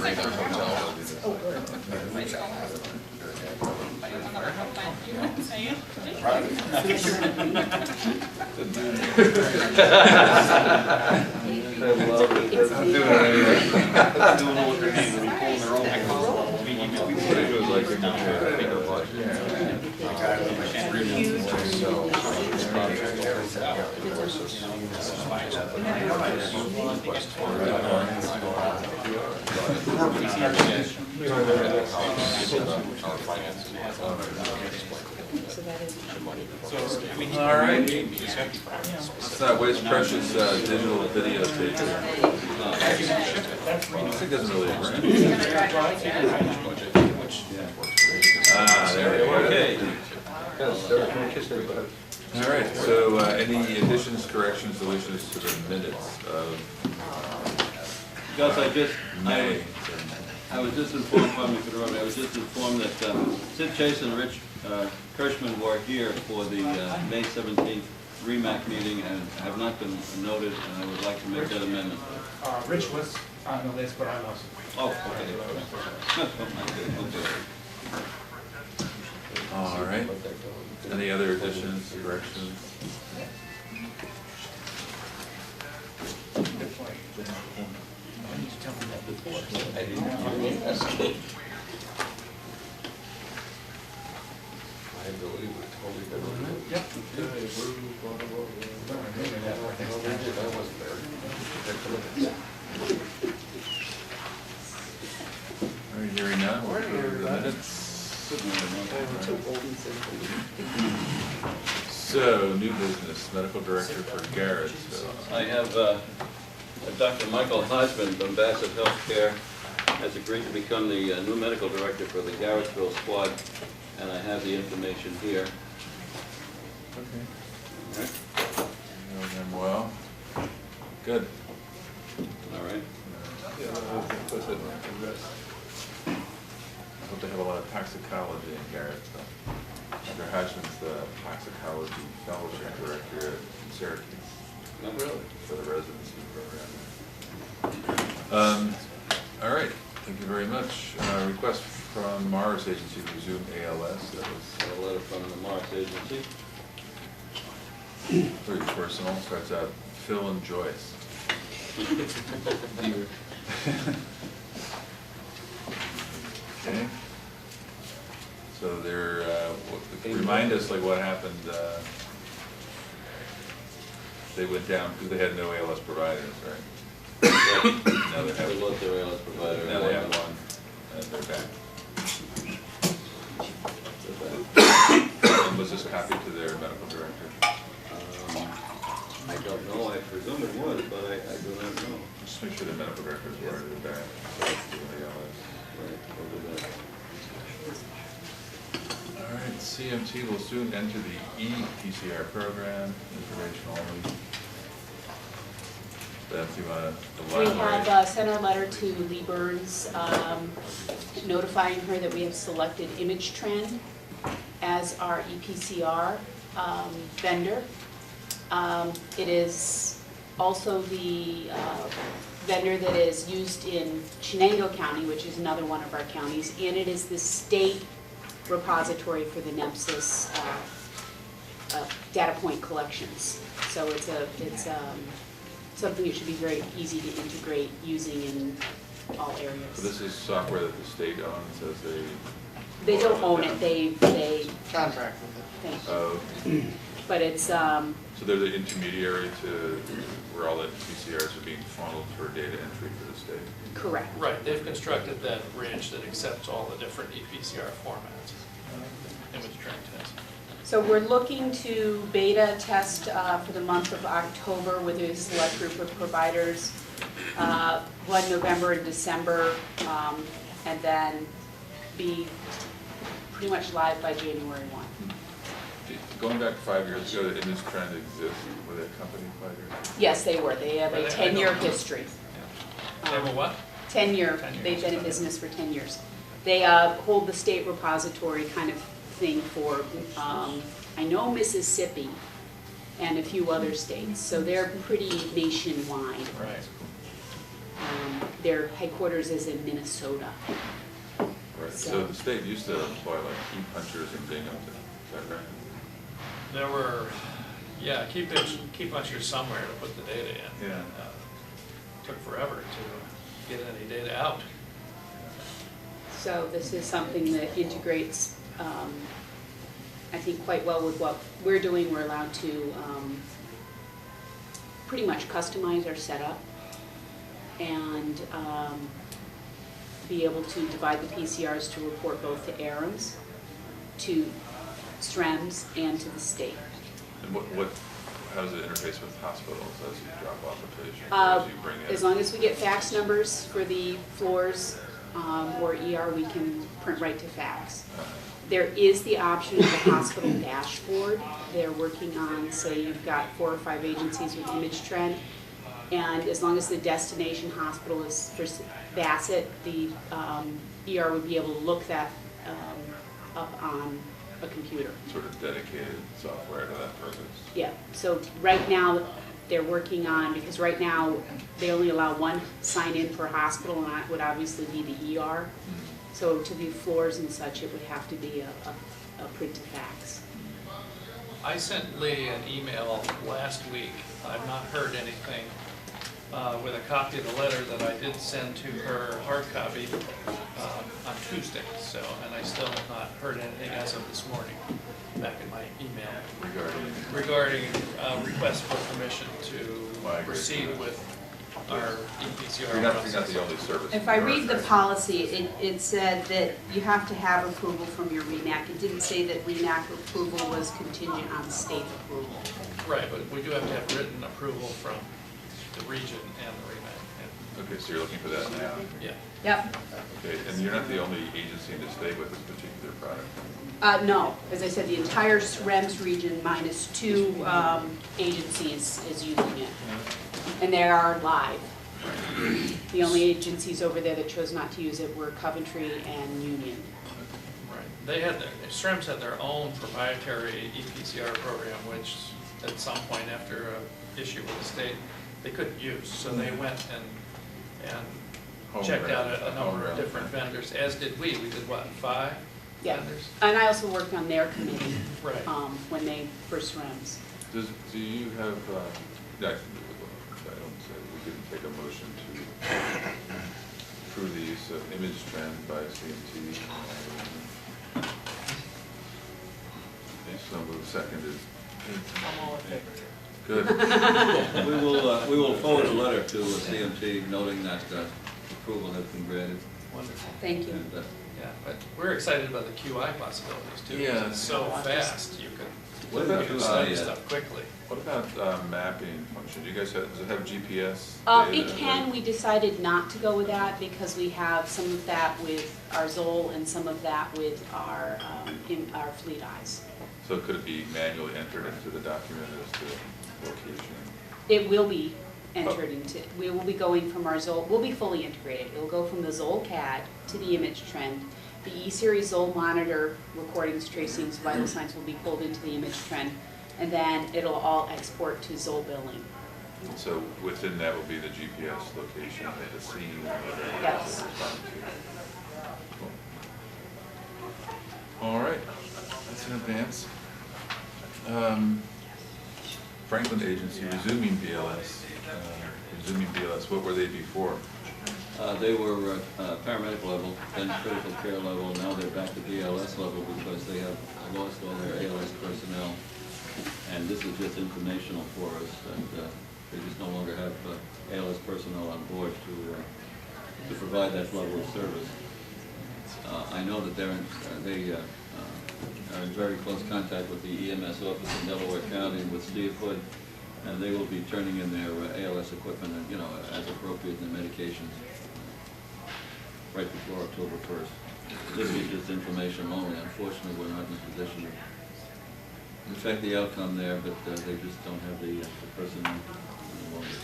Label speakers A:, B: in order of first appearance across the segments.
A: regular hotel.
B: All right. Let's not waste precious digital videotape here. It doesn't really agree. There we go. Okay. All right. So, any additions, corrections, deletions to the minutes of
C: Gus,
B: May?
C: I was just informed, I was just informed that Sid Chase and Rich Kirschman were here for the May 17th REMAC meeting and have not been noted, and I would like to make that amendment.
D: Rich was on the list, but I wasn't.
C: Oh, okay.
B: All right. Any other additions, corrections? All right, hearing none, we'll go to the minutes. So, new business, medical director for Garrettsville.
C: I have Dr. Michael Hodgman from Bassett Healthcare has agreed to become the new medical director for the Garrettsville squad, and I have the information here.
B: Okay.
C: All right.
B: Know them well. Good.
C: All right.
B: I hope they have a lot of toxicology in Garrettsville. Dr. Hodgman's the toxicology fellowship director at Syracuse.
C: Not really.
B: For the residency program. All right, thank you very much. Request from Mars Agency to resume ALS. That was
C: A letter from the Mars Agency.
B: pretty personal. Starts out Phil and Joyce. Okay. So they're remind us like what happened. They went down because they had no ALS providers, right? Now they have
C: They lost their ALS provider.
B: Now they have one, and they're back. And was this copied to their medical director?
C: I don't know. I presume it was, but I do not know.
B: Just make sure the medical director is aware of that. Right,
C: We'll do that.
B: all right, CMT will soon enter the e-PCR program, information only. Beth, you want to
E: We
B: elaborate?
E: have sent a letter to Lee Burns notifying her that we have selected Image Trend as our EPCR vendor. It is also the vendor that is used in Chenango County, which is another one of our counties, and it is the state repository for the NEPSIS data point collections. So it's something that should be very easy to integrate using in all areas.
B: So this is software that the state owns as
E: They don't own it, they
D: Contract with it.
E: think.
B: Oh,
E: But it's,
B: so they're the intermediary to where all the PCRs are being funneled for data entry for the state?
E: correct.
F: Right, they've constructed that bridge that accepts all the different ePCR formats. Image Trend test.
E: So we're looking to beta test for the month of October with a select group of providers, one November and December, and then be pretty much live by January 1.
B: Going back 5 years ago, did Image Trend exist? Were they a company 5 years ago?
E: Yes, they were. They have a
F: I
E: 10-year
F: don't know.
E: history.
F: They have a what?
E: 10-year.
F: 10 years,
E: They've been in
F: okay.
E: business for 10 years. They hold the state repository kind of thing for, I know Mississippi and a few other states, so they're pretty nationwide.
F: Right.
E: their headquarters is in Minnesota.
B: Right, so the state used to employ like key punchers in Binghamton, is that right?
F: There were, yeah, key punchers somewhere to put the data in.
B: Yeah.
F: Took forever to get any data out.
E: So this is something that integrates, I think, quite well with what we're doing. We're allowed to pretty much customize our setup and be able to divide the PCRs to report both to AAREMS, to SREMS, and to the state.
B: And how does it interface with hospitals as you drop off a patient, or as you bring in?
E: As long as we get fax numbers for the floors or ER, we can print right to fax. There is the option of the hospital dashboard. They're working on, say you've got 4 or 5 agencies with image trend, and as long as the destination hospital is for Bassett, the ER would be able to look that up on a computer.
B: Sort of dedicated software to that purpose.
E: Yeah, so right now they're working on, because right now they only allow 1 sign-in per hospital, and that would obviously be the ER. So to the floors and such, it would have to be a print to fax.
F: I sent Lee an email last week. I've not heard anything with a copy of the letter that I did send to her, hard copy, on Tuesday. So, and I still have not heard anything as of this morning back in my email regarding request for permission to proceed with our EPCR
B: You're
F: process.
B: not the only service.
E: If I read the policy, it said that you have to have approval from your REMAC. It didn't say that REMAC approval was contingent on state approval.
F: Right, but we do have to have written approval from the region and the REMAC.
B: Okay, so you're looking for that now?
F: Yeah.
E: Yep.
B: Okay, and you're not the only agency in the state with this particular product?
E: No, as I said, the entire REMS region minus 2 agencies is using it. And they are live. The only agencies over there that chose not to use it were Coventry and Union.
F: Right. They had SREMS had their own proprietary EPCR program, which at some point after an issue with the state, they couldn't use. So they went and checked out a number of different vendors, as did we. We did what, 5 vendors?
E: And I also worked on their committee
F: Right.
E: when they first REMS.
B: Do you have, I don't say, we couldn't take a motion to approve the use of image trend by CMT. So move seconded. Good.
C: We will forward a letter to CMT noting that approval has been granted.
F: Wonderful.
E: Thank you.
C: And,
F: Yeah, but we're excited about the QI possibilities too.
B: Yeah.
F: It's so fast, you
B: What
F: can
B: about
F: study stuff quickly.
B: What about mapping function? Do you guys have, does it have GPS?
E: It
B: data?
E: can. We decided not to go with that because we have some of that with our Zoll and some of that with our Fleet Eyes.
B: So could it be manually entered into the document as to location?
E: It will be entered into, we will be going from our Zoll, we'll be fully integrated. It will go from the Zoll CAD to the image trend. The E-Series Zoll monitor recordings, tracings, vital signs will be pulled into the image trend, and then it'll all export to Zoll billing.
B: So within that will be the GPS location of the scene?
E: Yes.
B: All right, that's in advance. Franklin Agency, resuming BLS. What were they before?
C: They were paramedic level, then critical care level, now they're back to BLS level because they have lost all their ALS personnel. And this is just informational for us, and they just no longer have ALS personnel on board to provide that level of service. I know that they are in very close contact with the EMS office in Delaware County with Steve Hood, and they will be turning in their ALS equipment, and, as appropriate, and their medications right before October 1st. This is just information only. Unfortunately, we're not in a position to affect the outcome there, but they just don't have the personnel any longer.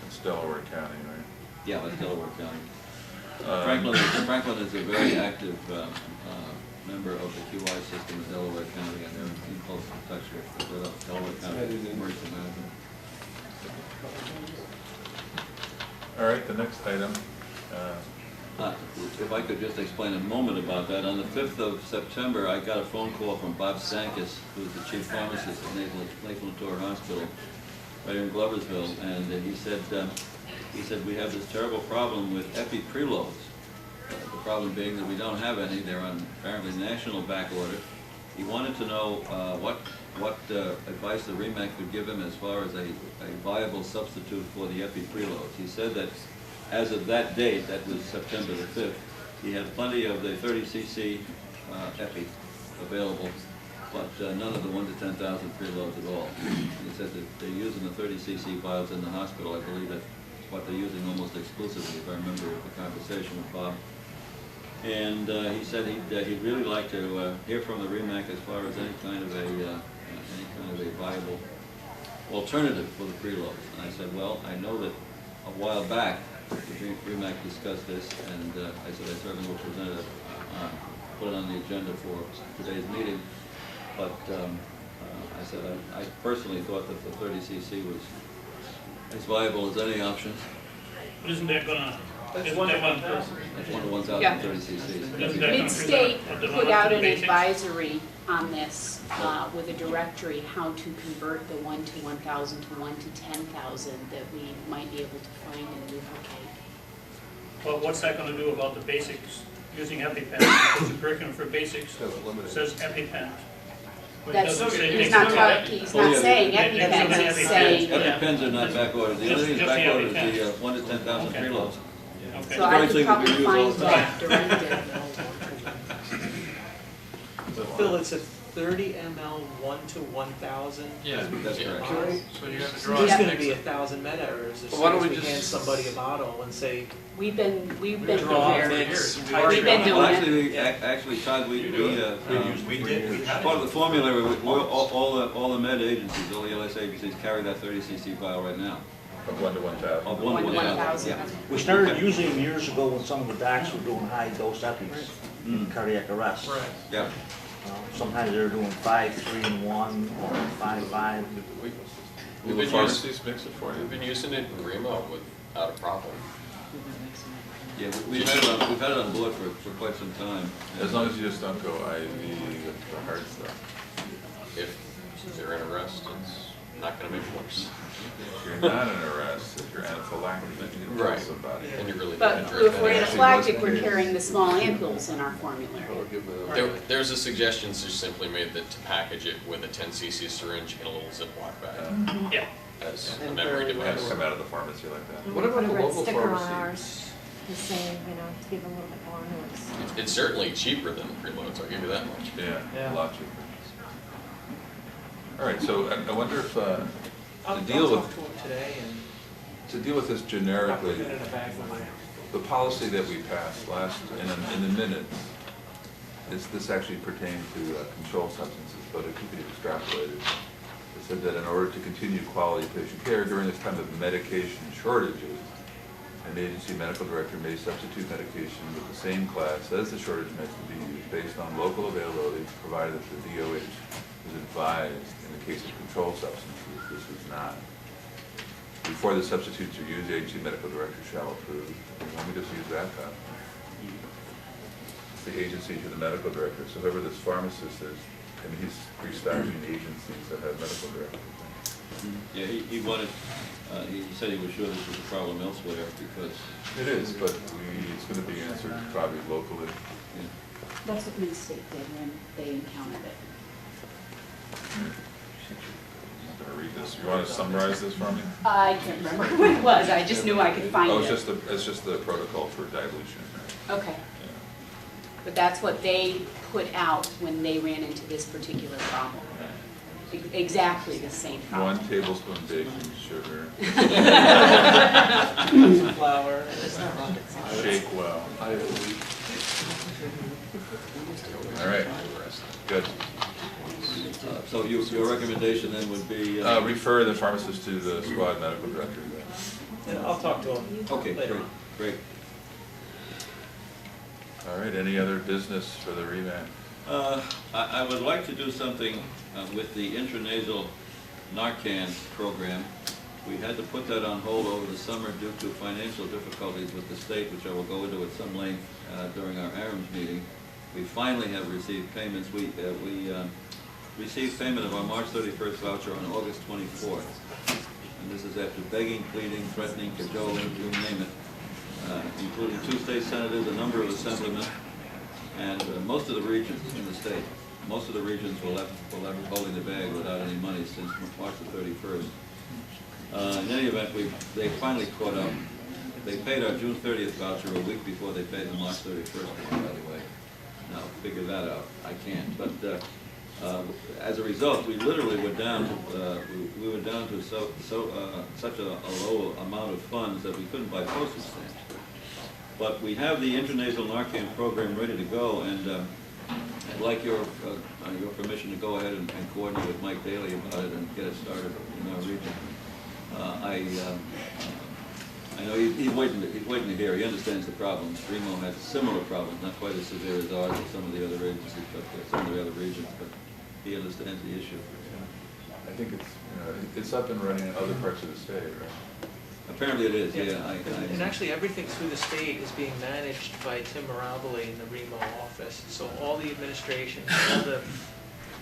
B: It's Delaware County, right?
C: Yeah, that's Delaware County. Franklin is a very active member of the QI system in Delaware County, and they're in close touch with the Delaware County Emergency Management.
B: All right, the next item,
C: If I could just explain a moment about that. On the 5th of September, I got a phone call from Bob Stankus, who's the chief pharmacist at Lakeland Tor Hospital, right in Gloversville, and he said we have this terrible problem with epi preloads. The problem being that we don't have any. They're on apparently national back order. He wanted to know what advice the REMAC could give him as far as a viable substitute for the epi preloads. He said that as of that date, that was September the 5th, he had plenty of the 30 cc epi available, but none of the 1 to 10,000 preloads at all. He said that they're using the 30 cc vials in the hospital. I believe that's what they're using almost exclusively, if I remember the conversation with Bob. And he said he'd really like to hear from the REMAC as far as any kind of a viable alternative for the preloads. And I said, well, I know that a while back the REMAC discussed this, and I said I certainly will present it, put it on the agenda for today's meeting. But I said I personally thought that the 30 cc was as viable as any option.
A: But isn't that gonna?
D: That's
A: isn't
D: one
A: that
D: to one
A: gonna-
D: person.
C: That's 1 to 1,000
E: Yeah.
C: 30 cc's.
A: Isn't that gonna
E: Mid-State
A: present a
E: put out an
A: basics?
E: advisory on this with a directory, how to convert the 1 to 1,000 to 1 to 10,000 that we might be able to find and duplicate.
A: Well, what's that gonna do about the basics, using EpiPen? Because the curriculum for basics says EpiPen. But it
E: That's,
A: doesn't say
E: he's
A: they
E: not
A: still
E: talking,
A: got-
E: he's
C: Oh,
E: not
C: yeah,
E: saying
A: they- they-
E: EpiPens,
A: they-
E: he's
A: they-
E: saying,
A: they-
C: EpiPens are not back ordered. The only thing that's
A: Just
C: back
A: the
C: ordered is the
A: EpiPens.
C: 1 to 10,000
A: Okay.
C: preloads.
A: Okay.
E: so I
C: very
E: could
C: thing that we
E: probably
C: use all
E: find
C: the
E: that directive.
D: Phil, it's a 30 ml 1 to 1,000.
F: Yeah.
C: That's correct.
F: So you have to
D: It's
F: draw.
D: just
F: a
D: gonna be
F: mix.
D: 1,000 meta, or is this
B: Well, why don't
D: we
B: we just-
D: hand somebody a bottle and say,
E: We've been
D: draw,
E: prepared.
D: mix,
F: We've
D: titrate?
E: We've been doing
C: Well,
E: it.
C: actually, Todd, we
G: We
C: as part of the formula, all the med agencies, all the LS agencies carry that 30 cc vial right now.
B: of 1 to 1,000.
C: Of
E: 1 to
C: 1,000.
E: 1,000.
C: Yeah.
G: We started using them years ago when some of the docs were doing high dose epis in cardiac arrest.
F: Right.
C: Yeah.
G: Sometimes they were doing 5, 3, and 1, or 5, 5.
B: Will
H: We've
B: the
H: been
B: pharmacies mix it for
H: We've
B: you?
H: been using it in REMAC without a problem.
C: Yeah, we've had it on board for quite some time.
B: As long as you just don't go IV with the hard stuff.
H: If they're in arrest, it's not gonna make it worse.
B: If you're not in arrest, if you're anaphylactic, then you can tell
H: Right.
B: somebody.
H: And you're really
E: But
H: dangerous.
E: if we're anaphylactic, we're carrying the small ampules in our formulary.
H: There's a suggestion just simply made that to package it with a 10 cc syringe in a little Ziploc bag
A: Yeah.
H: as a
D: And
H: memory
D: very
B: It has
H: device.
B: to come out of the pharmacy like that.
I: What about the local pharmacy? The same, to give a little bit more notice.
H: It's certainly cheaper than the preloads, I'll give you that much.
B: Yeah,
D: Yeah.
B: a lot cheaper. All right, so I wonder if,
D: I'll
B: deal with-
D: talk to him today and
B: to deal with this
D: I'll
B: generically,
D: put it in a bag for my.
B: the policy that we passed last, in the minutes, this actually pertained to controlled substances, but it could be extrapolated. It said that in order to continue quality patient care during this time of medication shortages, an agency medical director may substitute medication with the same class as the shortage meds to be used based on local availability, provided that the DOH is advised in the case of controlled substances. This is not. Before the substitutes are used, the agency medical director shall approve. Let me just use that then. It's the agency to the medical director. So whoever this pharmacist is, I mean, he's restocking agencies that have medical directors.
C: Yeah, he wanted, he said he was sure this was a problem elsewhere because,
B: It is, but it's going to be answered probably locally.
C: yeah.
E: That's what Mid-State did when they encountered it.
B: I'm going to read this. You want to summarize this for me?
E: I can't remember what it was, I just knew I could find
B: Oh,
E: it.
B: it's just the protocol for dilution, right?
E: Okay,
B: Yeah.
E: but that's what they put out when they ran into this particular problem. Exactly the same problem.
B: 1 tablespoon baking sugar,
D: Some flour.
B: shake well. All right, good.
C: So your recommendation then would be?
B: Refer the pharmacist to the squad medical director then.
D: Yeah, I'll talk to him.
C: Okay,
D: later
C: great,
D: on.
C: great.
B: All right, any other business for the REMAC?
C: I would like to do something with the intranasal Narcan program. We had to put that on hold over the summer due to financial difficulties with the state, which I will go into at some length during our AAREMS meeting. We finally have received payments. We received payment of our March 31st voucher on August 24th. And this is after begging, pleading, threatening, cajoling, you name it, including 2 state senators, a number of assemblymen, and most of the regions in the state. Most of the regions were left holding the bag without any money since March the 31st. In any event, they finally caught up. They paid our June 30th voucher a week before they paid the March 31st one, by the way. Now, figure that out. I can't. But as a result, we literally were down to we were down to such a low amount of funds that we couldn't buy postage stamps. But we have the intranasal Narcan program ready to go, and I'd like your permission to go ahead and coordinate with Mike Daly about it and get it started in our region. I know he's waiting to hear. He understands the problems. Remo has similar problems, not quite as severe as ours or some of the other agencies, but some of the other regions. But he understands the issue.
B: I think it's up and running in other parts of the state, right?
C: Apparently it is. Yeah.
D: And actually, everything through the state is being managed by Tim Mirabile in the Remo office. So all the administration, all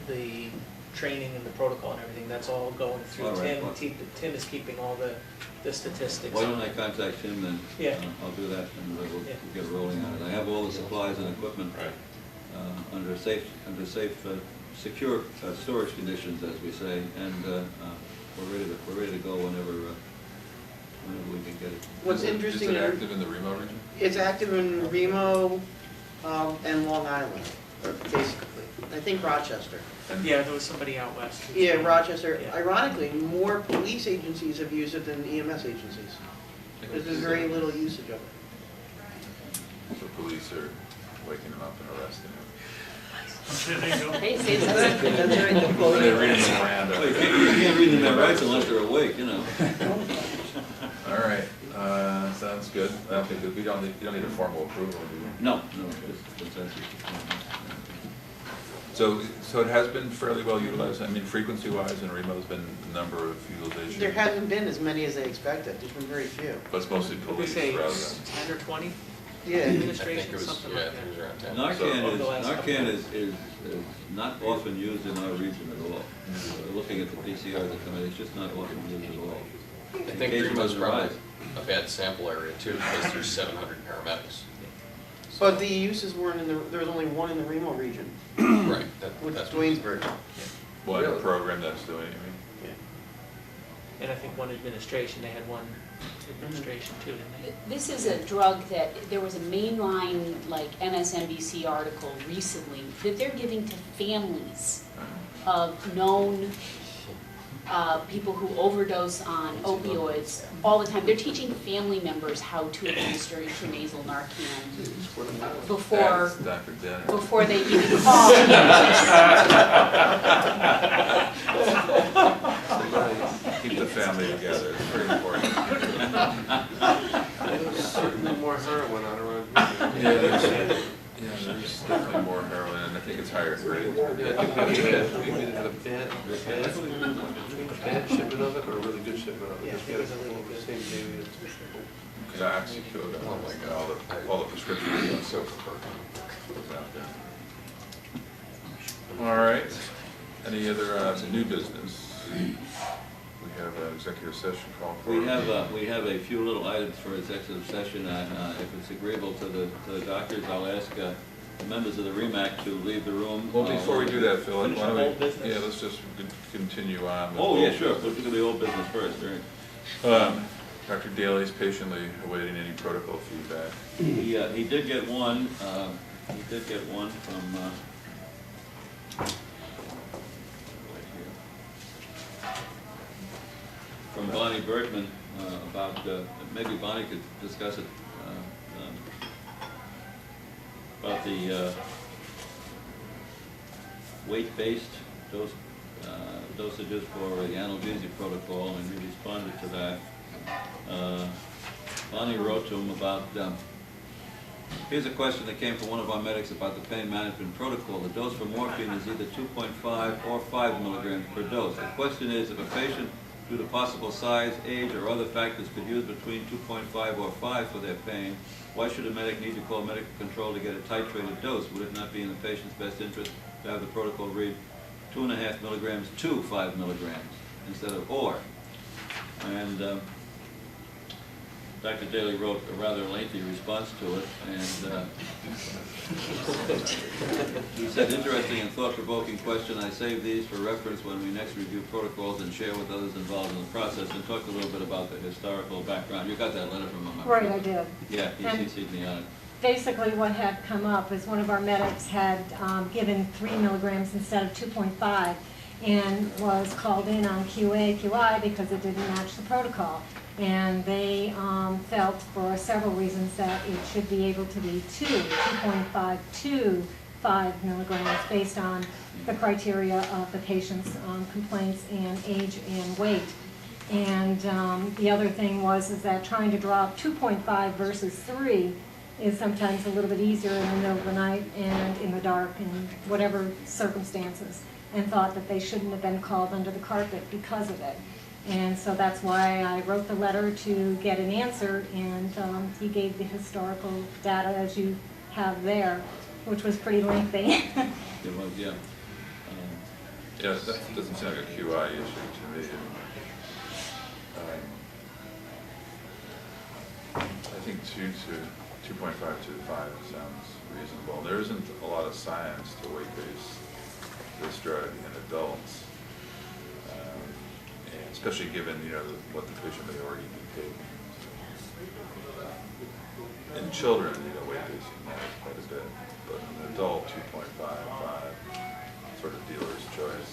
D: the training and the protocol and everything, that's all going through Tim. Tim is keeping all the statistics.
C: Why don't I contact him then?
D: Yeah.
C: I'll do that and we'll get rolling on it. I have all the supplies and equipment under safe, secure storage conditions, as we say, and we're ready to go whenever we can get it.
J: What's interesting,
B: is it active in the Remo region?
J: It's active in Remo and Long Island, basically. I think Rochester.
D: Yeah, there was somebody out west.
J: Yeah, Rochester.
D: Yeah.
J: Ironically, more police agencies have used it than EMS agencies. There's been very little usage of it.
B: So police are waking them up and arresting them.
A: There you go.
E: Hey, say that.
J: That's right. The quote.
B: They're reading the Miranda.
C: Well, you can't read their rights unless they're awake, you know.
B: All right, sounds good. Okay, good. You don't need a formal approval, do you?
C: No, just consensus.
B: So it has been fairly well utilized. I mean, frequency-wise, in Remo's been a number of utilizations.
J: There hasn't been as many as they expected. There's been very few.
B: But it's mostly
D: What did we
B: police
D: say,
B: rather than.
D: 10 or 20?
J: Yeah.
H: I think
D: Administration,
H: it was,
D: something
H: yeah, I
D: like
H: think it was
D: that.
H: around 10.
C: Narcan is not often used in our region at all. Looking at the PCRs that come in, it's just not often used at all.
H: I think Remo's probably a bad sample area too, because there's 700 paramedics.
J: But the uses weren't in there was only one in the Remo region,
H: Right.
J: which is
H: That's
J: Dwaynesburg.
B: What
H: Really?
B: program that's doing, you mean?
D: And I think one administration, they had one administration too, didn't they?
E: This is a drug that, there was a mainline, like, MSNBC article recently that they're giving to families of known people who overdose on opioids all the time. They're teaching family members how to administer intranasal Narcan before
B: That's Dr. Denner.
E: before they even call.
B: Keep the family together, it's pretty important.
K: There's certainly more heroin on around
B: Yeah, there's definitely more heroin, and I think it's higher grade.
K: here. Yeah, I think we had a bad shipment of it or a really good shipment of it.
J: Yeah,
K: Just get
J: it was
K: it
J: a really good.
K: same day.
B: Oxycodone,
H: Oh my God.
B: all the prescriptions are so out there. All right, any other new business? We have an executive session call for.
C: We have a few little items for executive session. If it's agreeable to the doctors, I'll ask the members of the REMAC to leave the room.
B: Well, before we do that, Phil, why
D: Finish
B: don't
D: the
B: we,
D: whole business.
B: yeah, let's just continue on. with
C: Oh, yeah,
B: old
C: sure.
B: business.
C: Let's do the old business first, right?
B: Dr. Daly's patiently awaiting any protocol feedback.
C: He did get one. He did get one from. From Bonnie Bergman about maybe Bonnie could discuss it about the weight-based dosages for the analgesia protocol, and he responded to that. Bonnie wrote to him about, here's a question that came from one of our medics about the pain management protocol. The dose for morphine is either 2.5 or 5 milligrams per dose. The question is, if a patient due to possible size, age, or other factors could use between 2.5 or 5 for their pain, why should a medic need to call medical control to get a titrated dose? Would it not be in the patient's best interest to have the protocol read 2.5 milligrams to 5 milligrams instead of or? And Dr. Daly wrote a rather lengthy response to it, and he said, interesting and thought-provoking question. I save these for reference when we next review protocols and share with others involved in the process, and talk a little bit about the historical background. You got that letter from him?
I: Right, I did.
C: Yeah, he
I: And
C: CC'd me on it.
I: basically what had come up is one of our medics had given 3 milligrams instead of 2.5 and was called in on QI because it didn't match the protocol. And they felt for several reasons that it should be able to be 2.5 to 5 milligrams based on the criteria of the patient's complaints and age and weight. And the other thing is that trying to drop 2.5 versus 3 is sometimes a little bit easier in the middle of the night and in the dark and whatever circumstances, and thought that they shouldn't have been called under the carpet because of it. And so that's why I wrote the letter to get an answer, and he gave the historical data as you have there, which was pretty lengthy.
C: It was, yeah.
B: Yeah, that doesn't sound like a QI issue to me. I think 2.5 to 5 sounds reasonable. There isn't a lot of science to weight-based this drug in adults. Especially given, what the patient may already be taking. In children, weight-basing matters quite a bit, but in an adult, 2.5, sort of dealer's choice.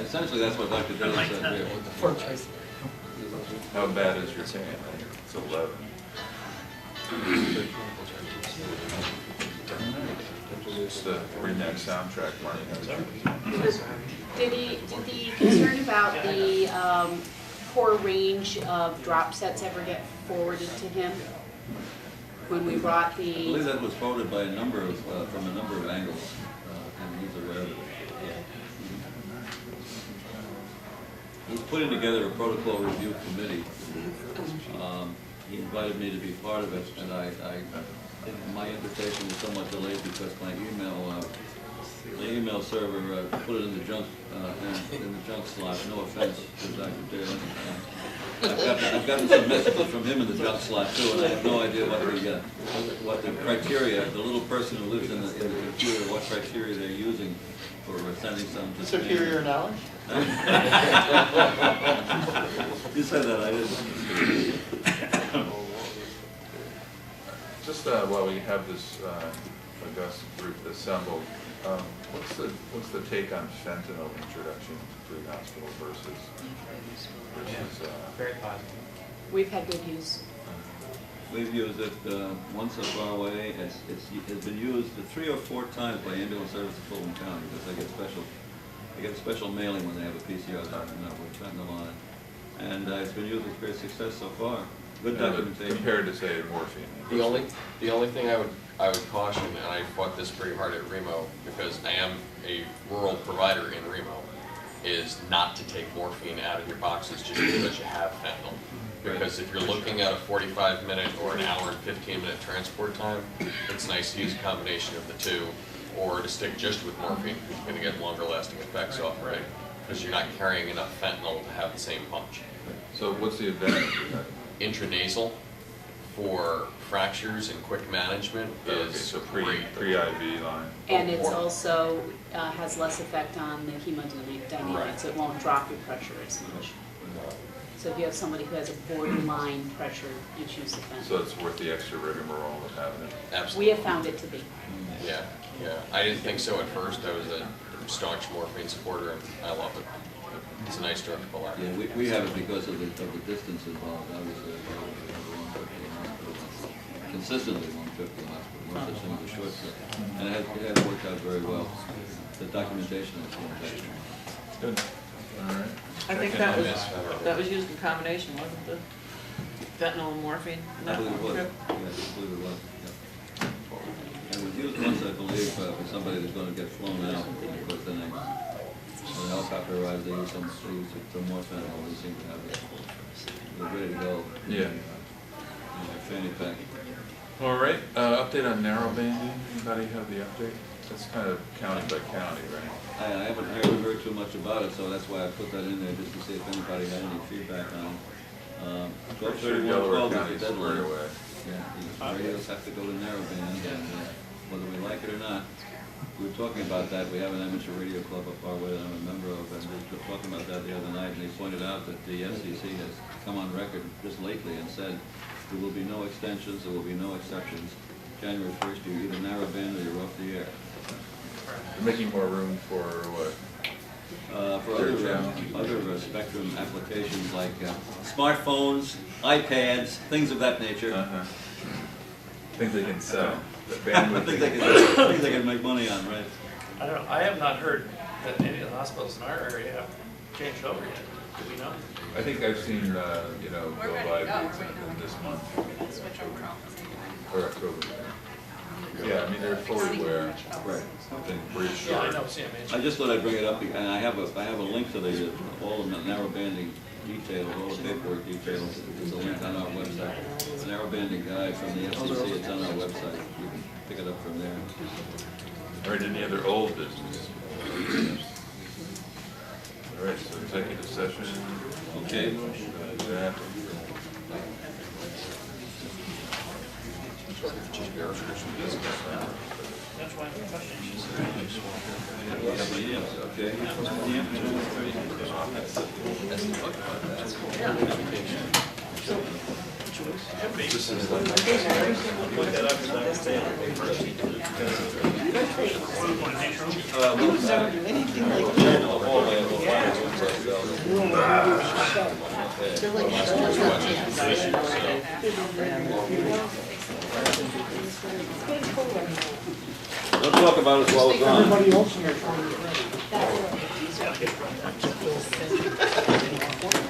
C: Essentially, that's what Dr. Daly said here.
B: How bad is your pain? It's 11. It's the REMAC soundtrack, Martin.
E: Did the concern about the poor range of drop sets ever get forwarded to him? When we brought
C: I believe
E: the,
C: that was quoted by a number of, from a number of angles, and he's aware of it. He's putting together a protocol review committee. He invited me to be part of it, and my invitation was somewhat delayed because my email server put it in the junk slot. No offense to Dr. Daly. I've gotten some messages from him in the junk slot too, and I have no idea what the criteria, the little person who lives in the computer, what criteria they're using for sending some to
J: Superior knowledge?
C: You said that, I didn't.
B: Just while we have this august group assembled, what's the take on fentanyl introduction to the hospital versus
D: Very positive.
E: we've had good use.
C: We've used it once so far away. It's been used 3 or 4 times by ambulance service in Fulton County because they get a special mailing when they have a PCR with fentanyl on it. And it's been used with great success so far. Good documentation.
B: Compared to, say, morphine.
H: The only thing I would caution, and I fought this pretty hard at Remo because I am a rural provider in Remo, is not to take morphine out of your boxes just because you have fentanyl. Because if you're looking at a 45-minute or an hour and 15-minute transport time, it's nice to use a combination of the two, or to stick just with morphine because you're going to get longer lasting effects off, right? Because you're not carrying enough fentanyl to have the same punch.
B: So what's the advantage of that?
H: Intranasal for fractures and quick management is
B: so
H: great.
B: pre-IV line.
E: And it's also has less effect on the hemodynamics.
H: Right.
E: It won't drop your pressure as much. So if you have somebody who has a borderline pressure, you choose the fentanyl.
B: So it's worth the extra rigmarole of having it.
H: Absolutely.
E: We have found it to be.
H: Yeah. I didn't think so at first. I was a staunch morphine supporter, and I love it. It's a nice drug to pull out.
C: Yeah, we have it because of the distance involved. Obviously, consistently 150 miles, but no such thing as a short trip. And it has worked out very well. The documentation is fantastic.
B: Good. All right.
J: I think
B: Checking on
J: that was used in combination, wasn't it? Fentanyl and morphine?
C: I believe it was. Yes, I believe it was. Yeah. And it was used once, I believe, for somebody that's going to get flown out because then they When the helicopter arrives, they use some more fentanyl, they seem to have it. They're ready to go.
B: Yeah.
C: In their fanny pack.
B: All right, update on narrowbanding, anybody have the update? That's kind of county by county, right?
C: I haven't heard too much about it, so that's why I put that in there, just to see if anybody had any feedback on it.
B: I'm sure Delaware
C: 12:31
B: County's
C: is the deadline.
B: squared away.
C: Yeah, the radios have to go to narrowband, and whether we like it or not. We were talking about that, we have an amateur radio club up our way that I'm a member of, and we were talking about that the other night, and they pointed out that the FCC has come on record just lately and said there will be no extensions, there will be no exceptions. January 1st, you're either narrowband or you're off the air.
B: You're making more room for what?
C: For other spectrum applications like smartphones, iPads, things of that nature.
B: Things they can sell. The bandwidth
C: Things they can make money on, right?
F: I don't know, I have not heard that any of the hospitals in our area have changed over yet. Do we know?
B: I think I've seen, you know, go by dates in this month. Or October. Yeah, I mean, they're fully aware.
C: Right.
B: Something pretty sure.
F: Yeah, I know CMH.
C: I just thought I'd bring it up, and I have a link to the, all the narrowbanding details, all the paperwork details. There's a link on our website. The narrowbanding guide from the FCC, it's on our website. You can pick it up from there.
B: All right, any other old business? All right, so executive session.
C: Okay.
B: That.
F: That's why the question is.
J: Anything like that. They're like
C: Let's talk about it while it's on.
G: Everybody else in there trying to get ready.